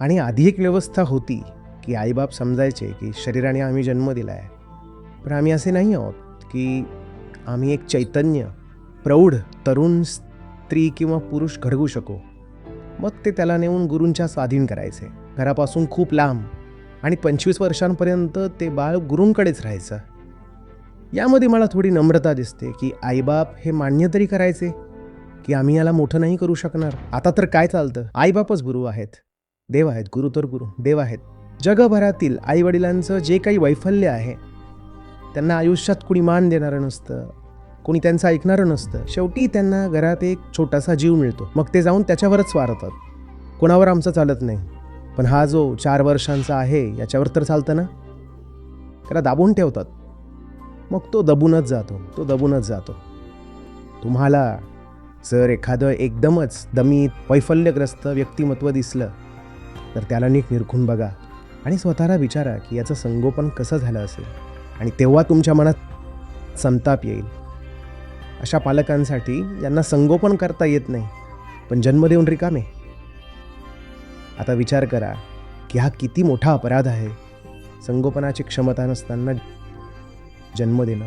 आणि आधी एक व्यवस्था होती की आईबाप समजायचे की शरीराने आम्ही जन्म दिला आहे, पण आम्ही असे नाही आहोत की आम्ही एक चैतन्य, प्रौढ, तरुण स्त्री किंवा पुरुष घडवू शकू. मग ते त्याला नेऊन गुरूंच्या स्वाधीन करायचे, घरापासून खूप लांब, आणि 25 वर्षांपर्यंत ते बाळ गुरूंकडेच राहायचं. यामध्ये मला थोडी नम्रता दिसते की आईबाप हे मान्य तरी करायचे की आम्ही याला मोठं नाही करू शकणार. आता तर काय चालतं, आईबापच गुरु आहेत, देव आहेत. गुरु तर गुरु, देव आहेत. जगभरातील आईवडिलांचं जे काही वैफल्य आहे, त्यांना आयुष्यात कुणी मान देणारं नसतं, कोणी त्यांचं ऐकणारं नसतं. शेवटी त्यांना घरात एक छोटासा जीव मिळतो, मग ते जाऊन त्याच्यावरच स्वारतात. कोणावर आमचं चालत नाही, पण हा जो 4 वर्षांचा आहे याच्यावर तर चालतं ना. त्याला दाबून ठेवतात, मग तो दबूनच जातो. तुम्हाला जर एखादं एकदमच दमित, वैफल्यग्रस्त व्यक्तिमत्व दिसलं तर त्याला नीट निरखून बघा आणि स्वतःला विचारा की याचं संगोपन कसं झालं असेल, आणि तेव्हा तुमच्या मनात संताप येईल. अशा पालकांसाठी ज्यांना संगोपन करता येत नाही पण जन्म देऊन रिकामे. आता विचार करा की हा किती मोठा अपराध आहे, संगोपनाची क्षमता नसताना जन्म देणं.